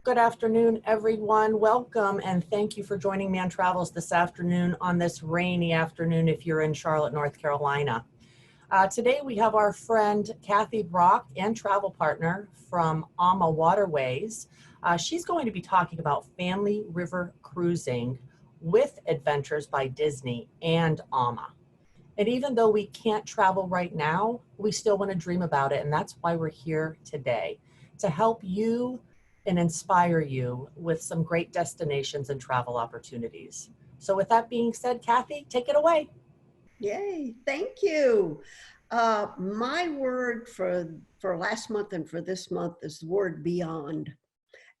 Good afternoon, everyone. Welcome and thank you for joining Mann Travels this afternoon on this rainy afternoon if you're in Charlotte, North Carolina. Today we have our friend Kathy Brock and travel partner from AMAWaterways. She's going to be talking about family river cruising with Adventures by Disney and AMA. And even though we can't travel right now, we still want to dream about it. And that's why we're here today, to help you and inspire you with some great destinations and travel opportunities. So with that being said, Kathy, take it away. Yay, thank you. My word for last month and for this month is the word beyond.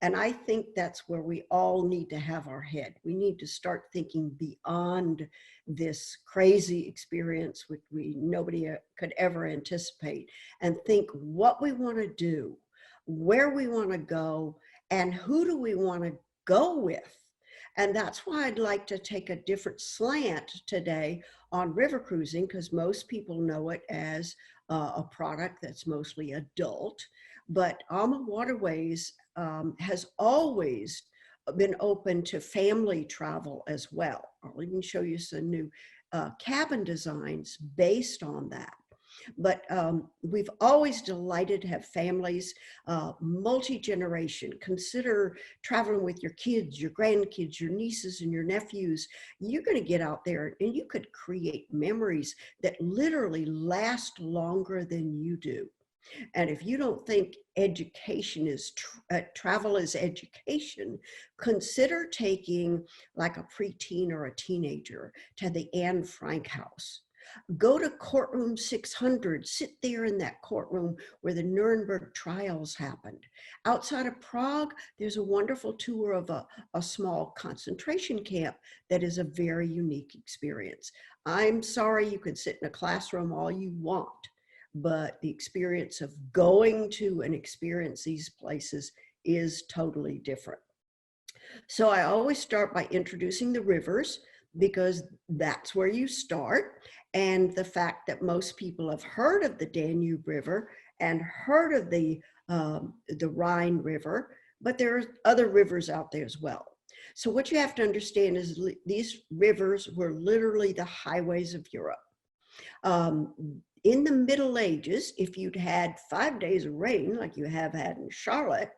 And I think that's where we all need to have our head. We need to start thinking beyond this crazy experience, which nobody could ever anticipate, and think what we want to do, where we want to go, and who do we want to go with. And that's why I'd like to take a different slant today on river cruising, because most people know it as a product that's mostly adult. But AMAWaterways has always been open to family travel as well. I'll even show you some new cabin designs based on that. But we've always delighted to have families, multi-generation. Consider traveling with your kids, your grandkids, your nieces and your nephews. You're going to get out there and you could create memories that literally last longer than you do. And if you don't think education is travel is education, consider taking like a preteen or a teenager to the Anne Frank house. Go to courtroom 600, sit there in that courtroom where the Nuremberg trials happened. Outside of Prague, there's a wonderful tour of a small concentration camp that is a very unique experience. I'm sorry, you can sit in a classroom all you want, but the experience of going to and experience these places is totally different. So I always start by introducing the rivers, because that's where you start, and the fact that most people have heard of the Danube River and heard of the Rhine River, but there are other rivers out there as well. So what you have to understand is these rivers were literally the highways of Europe. In the Middle Ages, if you'd had 5 days of rain like you have had in Charlotte,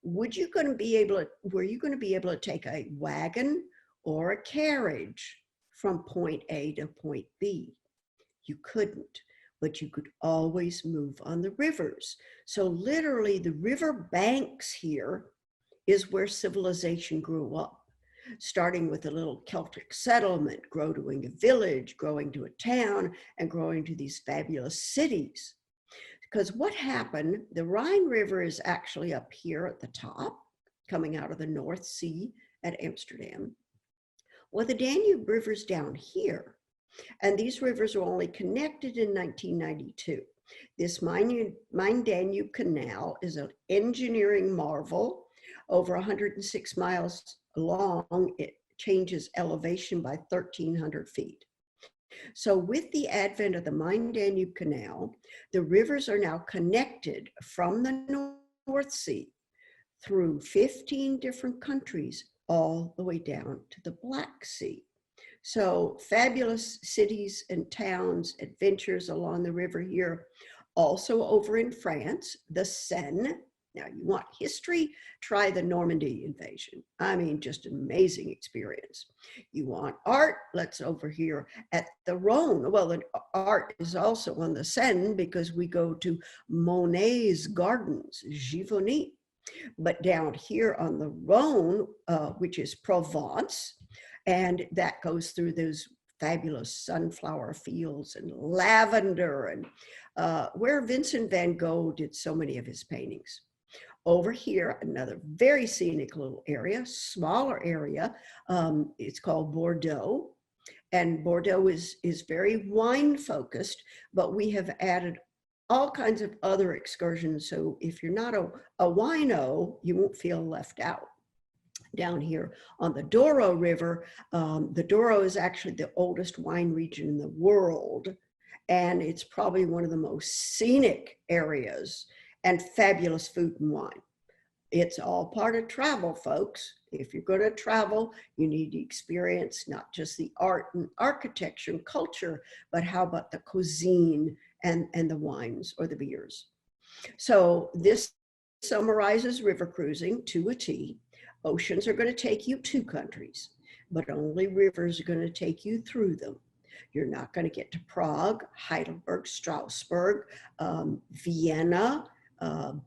were you going to be able to take a wagon or a carriage from point A to point B? You couldn't, but you could always move on the rivers. So literally the river banks here is where civilization grew up, starting with a little Celtic settlement, growing a village, growing to a town, and growing to these fabulous cities. Because what happened, the Rhine River is actually up here at the top, coming out of the North Sea at Amsterdam. Well, the Danube River's down here, and these rivers were only connected in 1992. This Main-Danube Canal is an engineering marvel, over 106 miles long. It changes elevation by 1,300 feet. So with the advent of the Main-Danube Canal, the rivers are now connected from the North Sea through 15 different countries, all the way down to the Black Sea. So fabulous cities and towns, adventures along the river here. Also over in France, the Seine. Now you want history, try the Normandy invasion. I mean, just an amazing experience. You want art, let's over here at the Rhone. Well, the art is also on the Seine because we go to Monet's gardens, Giverny. But down here on the Rhone, which is Provence, and that goes through those fabulous sunflower fields and lavender, and where Vincent van Gogh did so many of his paintings. Over here, another very scenic little area, smaller area, it's called Bordeaux. And Bordeaux is very wine focused, but we have added all kinds of other excursions. So if you're not a wino, you won't feel left out. Down here on the Douro River, the Douro is actually the oldest wine region in the world. And it's probably one of the most scenic areas and fabulous food and wine. It's all part of travel, folks. If you're going to travel, you need to experience not just the art and architecture and culture, but how about the cuisine and the wines or the beers. So this summarizes river cruising to a T. Oceans are going to take you to countries, but only rivers are going to take you through them. You're not going to get to Prague, Heidelberg, Strasbourg, Vienna,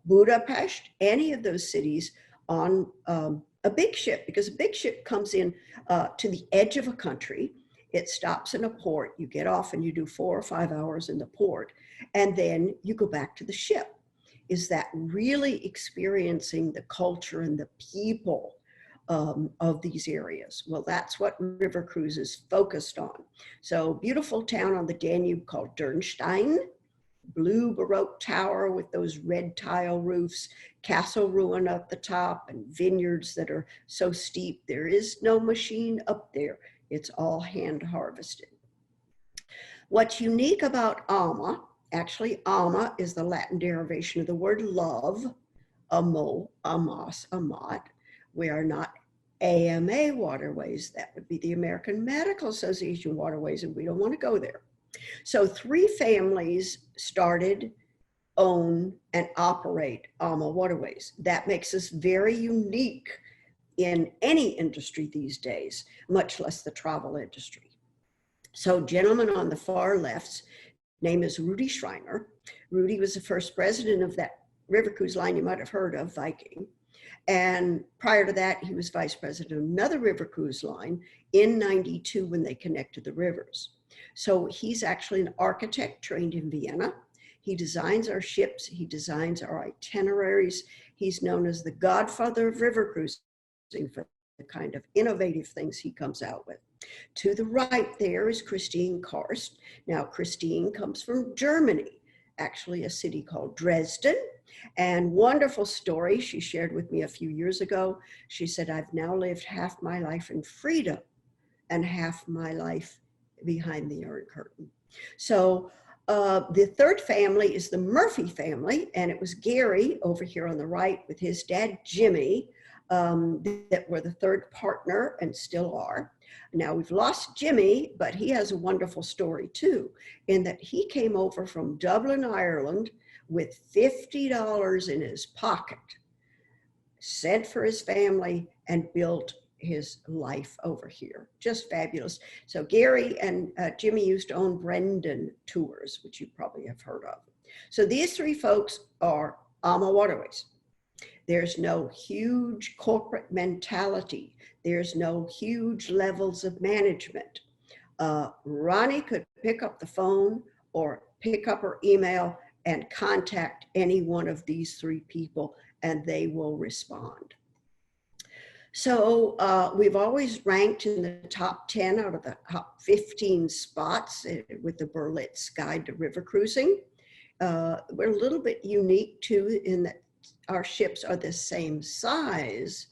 Budapest, any of those cities on a big ship, because a big ship comes in to the edge of a country. It stops in a port. You get off and you do 4 or 5 hours in the port, and then you go back to the ship. Is that really experiencing the culture and the people of these areas? Well, that's what River Cruise is focused on. So beautiful town on the Danube called Dürnstein, blue Baroque tower with those red tile roofs, castle ruin at the top, and vineyards that are so steep. There is no machine up there. It's all hand harvested. What's unique about AMA, actually AMA is the Latin derivation of the word love, amo, amas, amat. We are not AMAWaterways. That would be the American Medical Association waterways, and we don't want to go there. So 3 families started, own, and operate AMAWaterways. That makes us very unique in any industry these days, much less the travel industry. So gentleman on the far left's name is Rudy Schreiner. Rudy was the first president of that river cruise line you might have heard of, Viking. And prior to that, he was vice president of another river cruise line in '92 when they connected the rivers. So he's actually an architect trained in Vienna. He designs our ships. He designs our itineraries. He's known as the godfather of river cruising for the kind of innovative things he comes out with. To the right there is Christine Karst. Now, Christine comes from Germany, actually a city called Dresden. And wonderful story she shared with me a few years ago. She said, I've now lived half my life in freedom and half my life behind the Iron Curtain. So the third family is the Murphy family, and it was Gary over here on the right with his dad, Jimmy, that were the third partner and still are. Now we've lost Jimmy, but he has a wonderful story too, in that he came over from Dublin, Ireland with $50 in his pocket, sent for his family, and built his life over here. Just fabulous. So Gary and Jimmy used to own Brendan Tours, which you probably have heard of. So these 3 folks are AMAWaterways. There's no huge corporate mentality. There's no huge levels of management. Ronnie could pick up the phone or pick up her email and contact any one of these 3 people, and they will respond. So we've always ranked in the top 10 out of the top 15 spots with the Berlitz Guide to River Cruising. We're a little bit unique too in that our ships are the same size,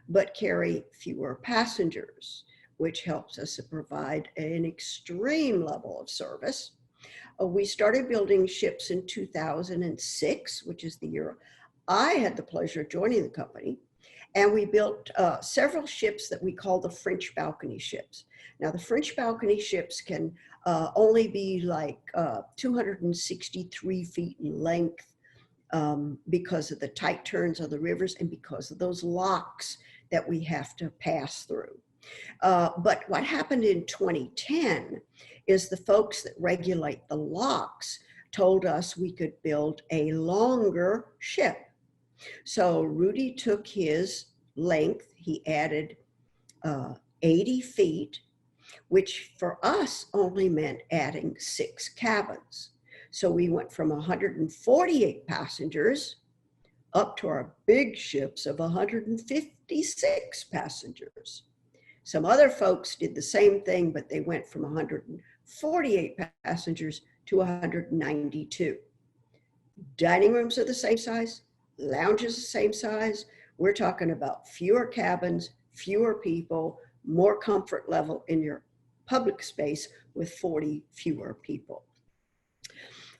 but carry fewer passengers, which helps us to provide an extreme level of service. We started building ships in 2006, which is the year I had the pleasure of joining the company. And we built several ships that we call the French balcony ships. Now, the French balcony ships can only be like 263 feet in length because of the tight turns of the rivers and because of those locks that we have to pass through. But what happened in 2010 is the folks that regulate the locks told us we could build a longer ship. So Rudy took his length, he added 80 feet, which for us only meant adding 6 cabins. So we went from 148 passengers up to our big ships of 156 passengers. Some other folks did the same thing, but they went from 148 passengers to 192. Dining rooms are the same size, lounges the same size. We're talking about fewer cabins, fewer people, more comfort level in your public space with 40 fewer people.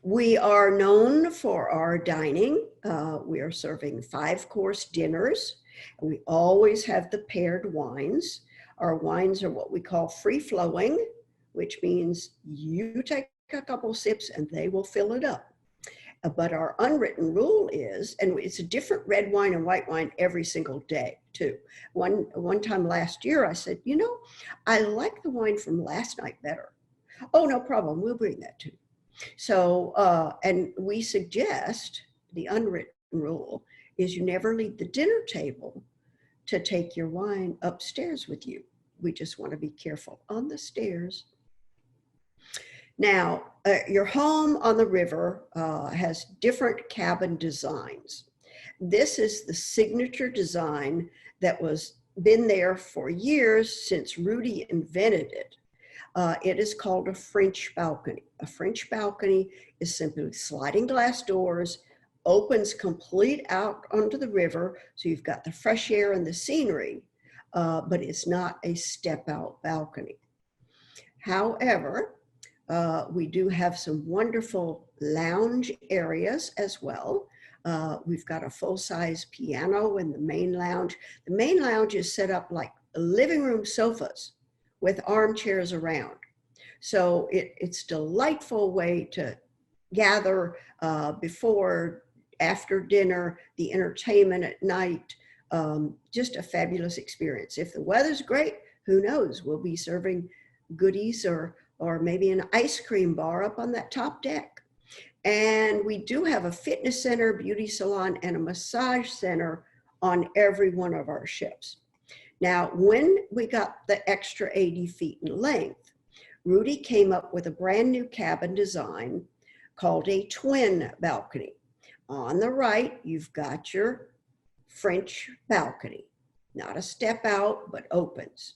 We are known for our dining. We are serving 5-course dinners. We always have the paired wines. Our wines are what we call free-flowing, which means you take a couple sips and they will fill it up. But our unwritten rule is, and it's a different red wine and white wine every single day too. One time last year I said, you know, I like the wine from last night better. Oh, no problem, we'll bring that too. So, and we suggest, the unwritten rule is you never leave the dinner table to take your wine upstairs with you. We just want to be careful on the stairs. Now, your home on the river has different cabin designs. This is the signature design that was been there for years since Rudy invented it. It is called a French balcony. A French balcony is simply sliding glass doors, opens complete out onto the river, so you've got the fresh air and the scenery, but it's not a step-out balcony. However, we do have some wonderful lounge areas as well. We've got a full-size piano in the main lounge. The main lounge is set up like living room sofas with armchairs around. So it's a delightful way to gather before, after dinner, the entertainment at night, just a fabulous experience. If the weather's great, who knows, we'll be serving goodies or maybe an ice cream bar up on that top deck. And we do have a fitness center, beauty salon, and a massage center on every one of our ships. Now, when we got the extra 80 feet in length, Rudy came up with a brand new cabin design called a twin balcony. On the right, you've got your French balcony, not a step out, but opens.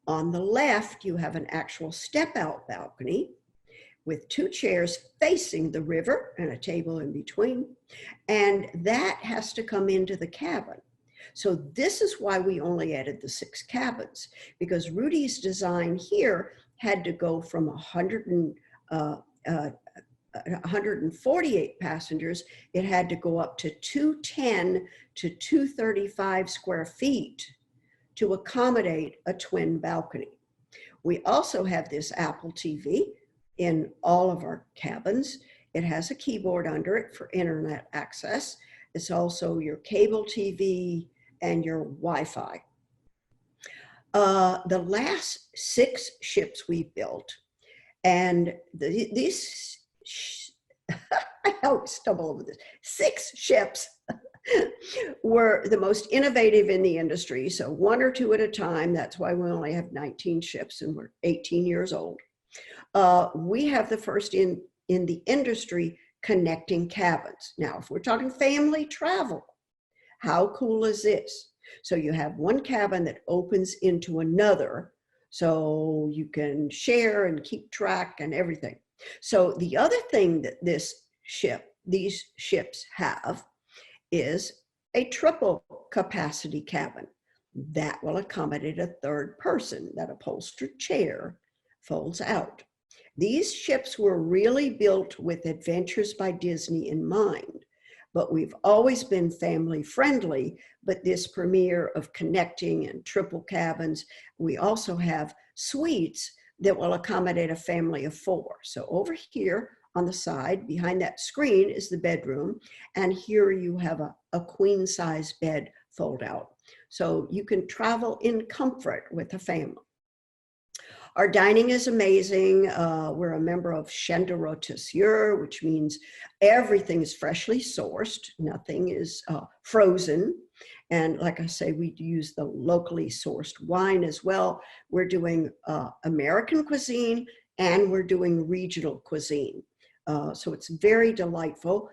On the left, you have an actual step-out balcony with 2 chairs facing the river and a table in between, and that has to come into the cabin. So this is why we only added the 6 cabins, because Rudy's design here had to go from 148 passengers, it had to go up to 210 to 235 square feet to accommodate a twin balcony. We also have this Apple TV in all of our cabins. It has a keyboard under it for internet access. It's also your cable TV and your Wi-Fi. The last 6 ships we built, and these, I always stumble over this, 6 ships were the most innovative in the industry. So 1 or 2 at a time. That's why we only have 19 ships and we're 18 years old. We have the first in the industry connecting cabins. Now, if we're talking family travel, how cool is this? So you have one cabin that opens into another, so you can share and keep track and everything. So the other thing that these ships have is a triple capacity cabin that will accommodate a 3rd person. That upholstered chair folds out. These ships were really built with Adventures by Disney in mind, but we've always been family friendly. But this premiere of connecting and triple cabins, we also have suites that will accommodate a family of 4. So over here on the side, behind that screen, is the bedroom. And here you have a queen size bed fold out. So you can travel in comfort with a family. Our dining is amazing. We're a member of Chaîne de Rôtisseur, which means everything is freshly sourced. Nothing is frozen. And like I say, we use the locally sourced wine as well. We're doing American cuisine and we're doing regional cuisine. So it's very delightful.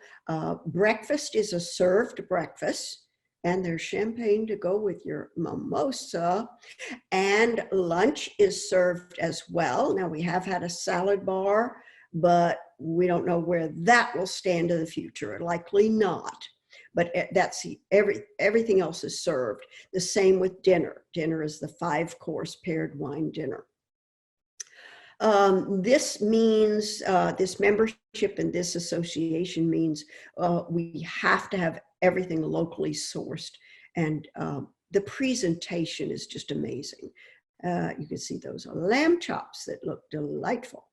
Breakfast is a served breakfast, and there's champagne to go with your mimosa. And lunch is served as well. Now, we have had a salad bar, but we don't know where that will stand in the future. Likely not. But that's everything else is served. The same with dinner. Dinner is the 5-course paired wine dinner. This means, this membership in this association means we have to have everything locally sourced. And the presentation is just amazing. You can see those lamb chops that look delightful.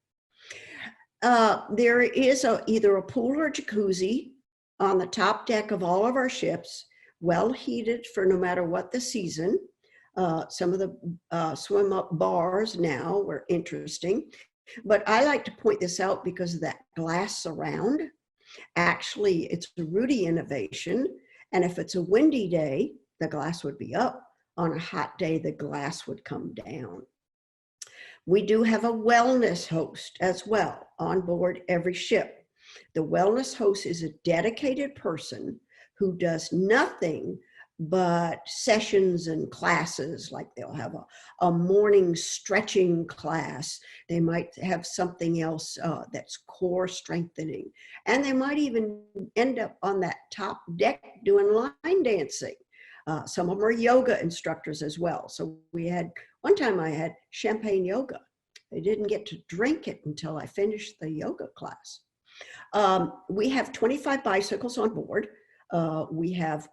There is either a pool or jacuzzi on the top deck of all of our ships, well heated for no matter what the season. Some of the swim up bars now were interesting, but I like to point this out because of that glass surround. Actually, it's a Rudy innovation. And if it's a windy day, the glass would be up. On a hot day, the glass would come down. We do have a wellness host as well on board every ship. The wellness host is a dedicated person who does nothing but sessions and classes. Like they'll have a morning stretching class. They might have something else that's core strengthening. And they might even end up on that top deck doing line dancing. Some of them are yoga instructors as well. So one time I had champagne yoga. I didn't get to drink it until I finished the yoga class. We have 25 bicycles on board. We have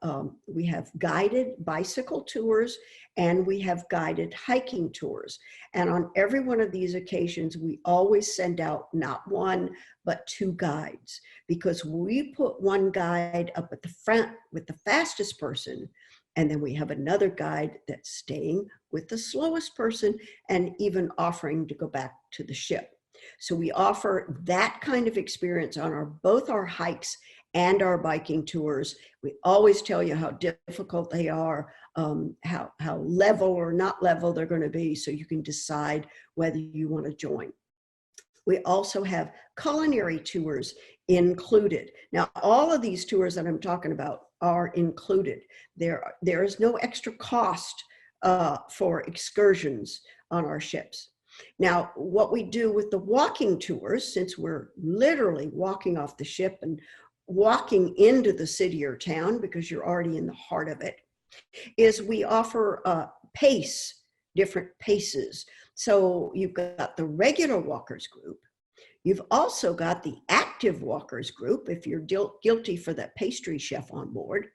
guided bicycle tours, and we have guided hiking tours. And on every one of these occasions, we always send out not one, but 2 guides, because we put one guide up at the front with the fastest person, and then we have another guide that's staying with the slowest person and even offering to go back to the ship. So we offer that kind of experience on both our hikes and our biking tours. We always tell you how difficult they are, how level or not level they're going to be, so you can decide whether you want to join. We also have culinary tours included. Now, all of these tours that I'm talking about are included. There is no extra cost for excursions on our ships. Now, what we do with the walking tours, since we're literally walking off the ship and walking into the city or town because you're already in the heart of it, is we offer different paces. So you've got the regular walkers group. You've also got the active walkers group if you're guilty for that pastry chef on board.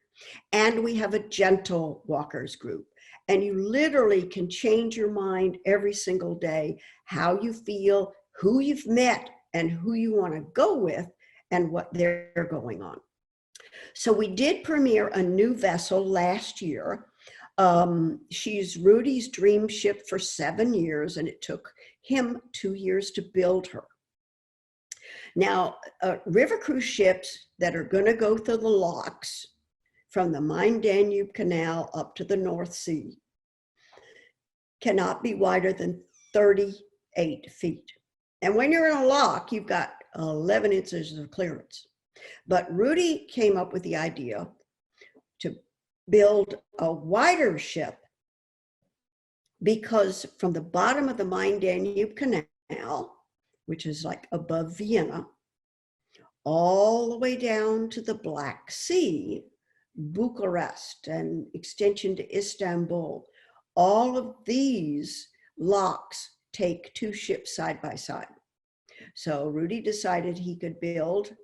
And we have a gentle walkers group. And you literally can change your mind every single day, how you feel, who you've met, and who you want to go with, and what they're going on. So we did premiere a new vessel last year. She's Rudy's dream ship for 7 years, and it took him 2 years to build her. Now, river cruise ships that are going to go through the locks from the Main-Danube Canal up to the North Sea cannot be wider than 38 feet. And when you're in a lock, you've got 11 inches of clearance. But Rudy came up with the idea to build a wider ship because from the bottom of the Main-Danube Canal, which is like above Vienna, all the way down to the Black Sea, Bucharest, and extension to Istanbul, all of these locks take 2 ships side by side. So Rudy decided he could build,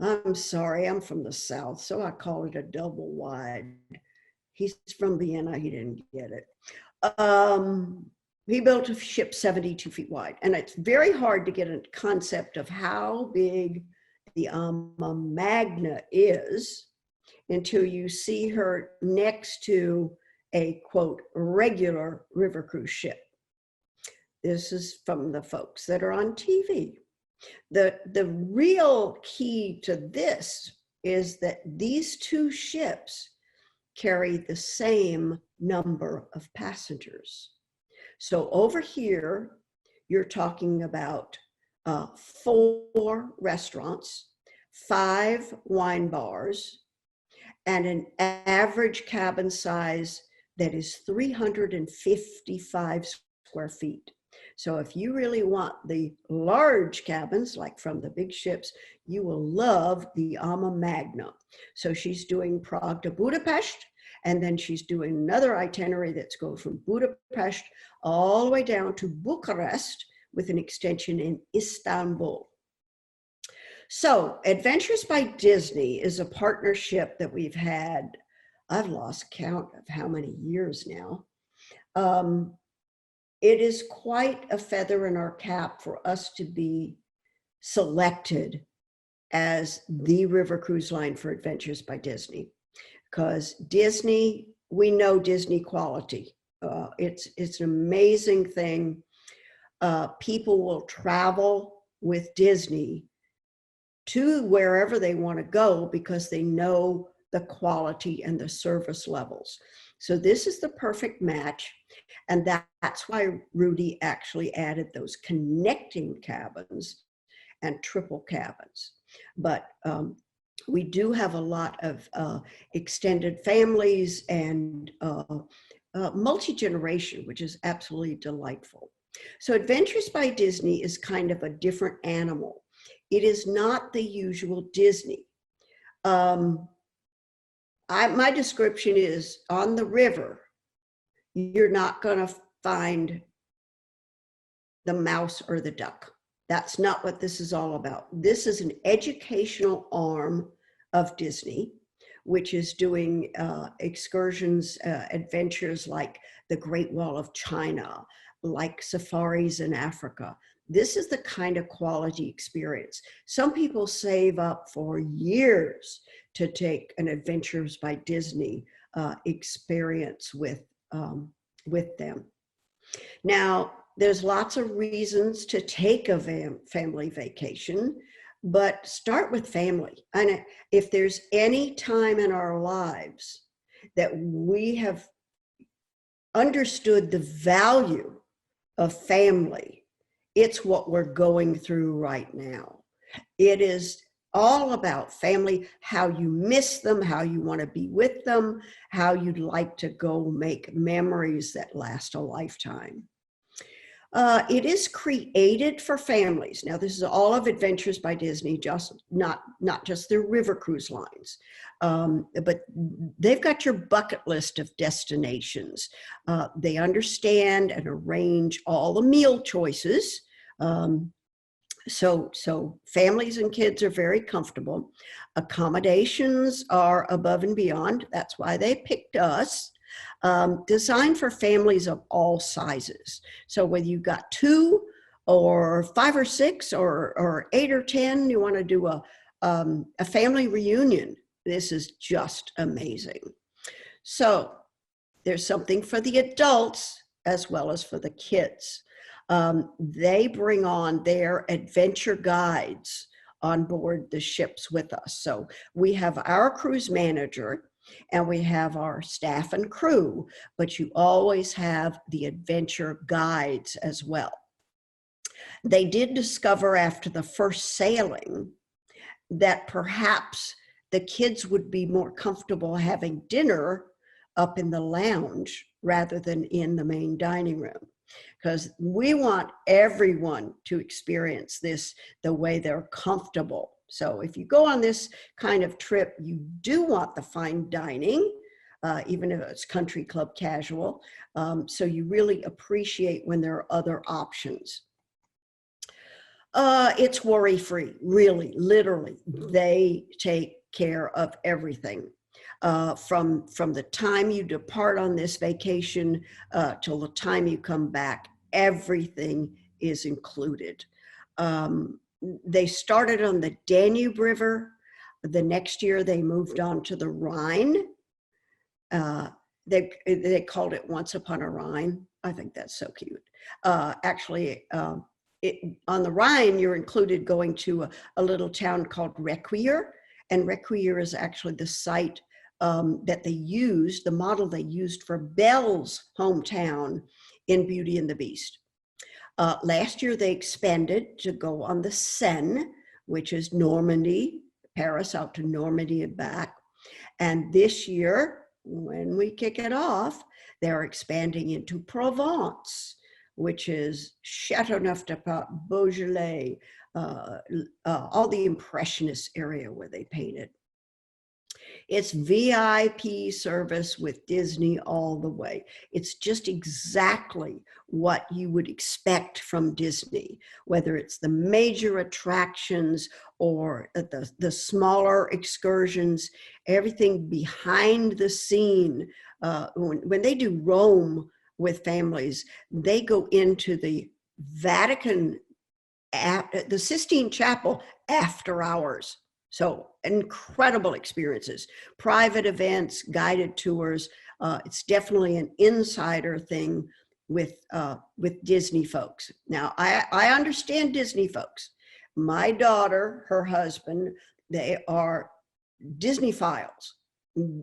I'm sorry, I'm from the South, so I call it a double wide. He's from Vienna, he didn't get it. He built a ship 72 feet wide, and it's very hard to get a concept of how big the Magna is until you see her next to a, quote, regular river cruise ship. This is from the folks that are on TV. The real key to this is that these 2 ships carry the same number of passengers. So over here, you're talking about 4 restaurants, 5 wine bars, and an average cabin size that is 355 square feet. So if you really want the large cabins, like from the big ships, you will love the Magna. So she's doing Prague to Budapest, and then she's doing another itinerary that's going from Budapest all the way down to Bucharest, with an extension in Istanbul. So Adventures by Disney is a partnership that we've had, I've lost count of how many years now. It is quite a feather in our cap for us to be selected as the river cruise line for Adventures by Disney, because Disney, we know Disney quality. It's an amazing thing. People will travel with Disney to wherever they want to go because they know the quality and the service levels. So this is the perfect match. And that's why Rudy actually added those connecting cabins and triple cabins. But we do have a lot of extended families and multi-generation, which is absolutely delightful. So Adventures by Disney is kind of a different animal. It is not the usual Disney. My description is, on the river, you're not going to find the mouse or the duck. That's not what this is all about. This is an educational arm of Disney, which is doing excursions, adventures like the Great Wall of China, like safaris in Africa. This is the kind of quality experience. Some people save up for years to take an Adventures by Disney experience with them. Now, there's lots of reasons to take a family vacation, but start with family. And if there's any time in our lives that we have understood the value of family, it's what we're going through right now. It is all about family, how you miss them, how you want to be with them, how you'd like to go make memories that last a lifetime. It is created for families. Now, this is all of Adventures by Disney, just not just their river cruise lines, but they've got your bucket list of destinations. They understand and arrange all the meal choices. So families and kids are very comfortable. Accommodations are above and beyond. That's why they picked us. Designed for families of all sizes. So whether you've got 2 or 5 or 6 or 8 or 10, you want to do a family reunion, this is just amazing. So there's something for the adults as well as for the kids. They bring on their adventure guides on board the ships with us. So we have our cruise manager and we have our staff and crew, but you always have the adventure guides as well. They did discover after the first sailing that perhaps the kids would be more comfortable having dinner up in the lounge rather than in the main dining room, because we want everyone to experience this the way they're comfortable. So if you go on this kind of trip, you do want the fine dining, even if it's country club casual. So you really appreciate when there are other options. It's worry-free, really, literally. They take care of everything. From the time you depart on this vacation till the time you come back, everything is included. They started on the Danube River. The next year they moved on to the Rhine. They called it Once Upon a Rhine. I think that's so cute. Actually, on the Rhine, you're included going to a little town called Requier. And Requier is actually the site that they used, the model they used for Belle's hometown in Beauty and the Beast. Last year, they expanded to go on the Seine, which is Normandy, Paris out to Normandy and back. And this year, when we kick it off, they're expanding into Provence, which is Châteauneuf-du-Pape, Beaujolais, all the Impressionist area where they painted. It's VIP service with Disney all the way. It's just exactly what you would expect from Disney, whether it's the major attractions or the smaller excursions, everything behind the scene. When they do Rome with families, they go into the Vatican, the Sistine Chapel after hours. So incredible experiences, private events, guided tours. It's definitely an insider thing with Disney folks. Now, I understand Disney folks. My daughter, her husband, they are Disney files.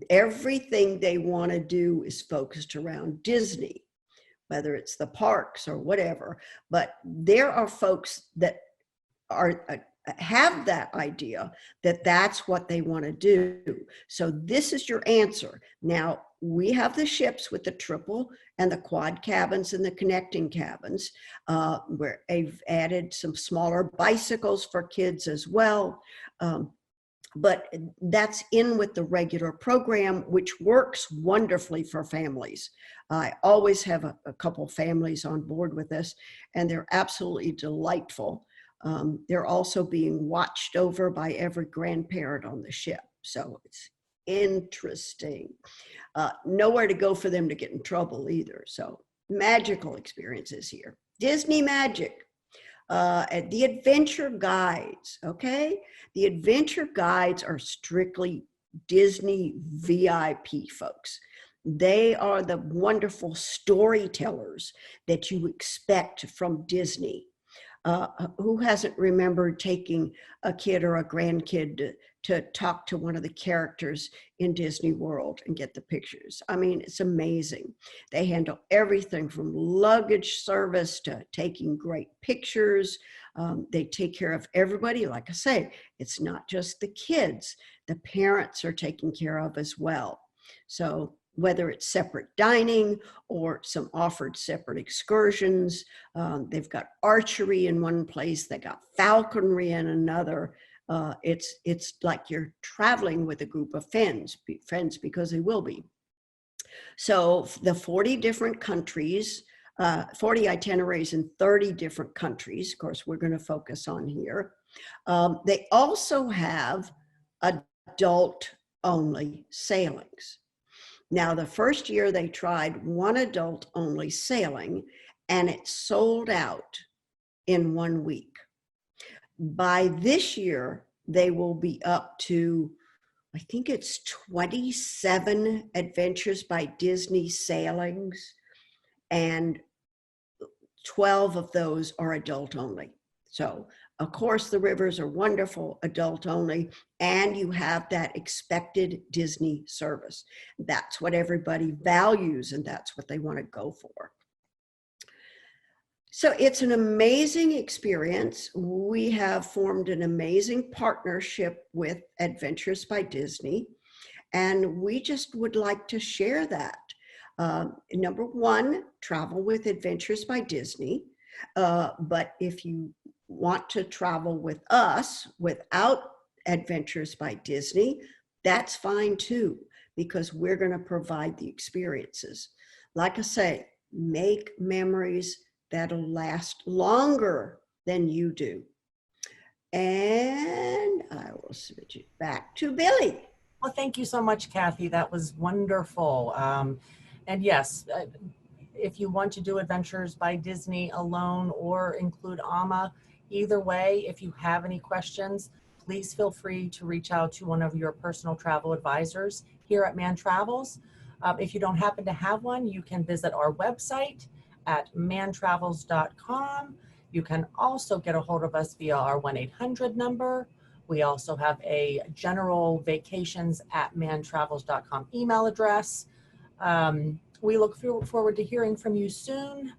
Everything they want to do is focused around Disney, whether it's the parks or whatever. But there are folks that are have that idea that that's what they want to do. So this is your answer. Now, we have the ships with the triple and the quad cabins and the connecting cabins, where they've added some smaller bicycles for kids as well. But that's in with the regular program, which works wonderfully for families. I always have a couple families on board with this, and they're absolutely delightful. They're also being watched over by every grandparent on the ship. So it's interesting. Nowhere to go for them to get in trouble either. So magical experiences here. Disney magic. The adventure guides, okay? The adventure guides are strictly Disney VIP folks. They are the wonderful storytellers that you expect from Disney. Who hasn't remembered taking a kid or a grandkid to talk to one of the characters in Disney World and get the pictures? I mean, it's amazing. They handle everything from luggage service to taking great pictures. They take care of everybody. Like I say, it's not just the kids. The parents are taken care of as well. So whether it's separate dining or some offered separate excursions. They've got archery in one place, they got falconry in another. It's like you're traveling with a group of friends because they will be. So the 40 different countries, 40 itineraries in 30 different countries, of course, we're going to focus on here. They also have adult-only sailings. Now, the first year they tried one adult-only sailing, and it sold out in 1 week. By this year, they will be up to, I think it's 27 Adventures by Disney sailings, and 12 of those are adult only. So, of course, the rivers are wonderful, adult only, and you have that expected Disney service. That's what everybody values, and that's what they want to go for. So it's an amazing experience. We have formed an amazing partnership with Adventures by Disney, and we just would like to share that. Number one, travel with Adventures by Disney. But if you want to travel with us without Adventures by Disney, that's fine too, because we're going to provide the experiences. Like I say, make memories that'll last longer than you do. And I will switch it back to Billy. Well, thank you so much, Kathy. That was wonderful. And yes, if you want to do Adventures by Disney alone or include AMA, either way, if you have any questions, please feel free to reach out to one of your personal travel advisors here at Mann Travels. If you don't happen to have one, you can visit our website at manntravels.com. You can also get a hold of us via our 1-800 number. We also have a general vacations@manntravels.com email address. We look forward to hearing from you soon.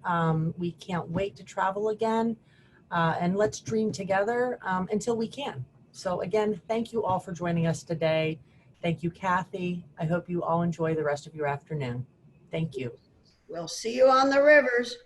We can't wait to travel again, and let's dream together until we can. So again, thank you all for joining us today. Thank you, Kathy. I hope you all enjoy the rest of your afternoon. Thank you. We'll see you on the rivers.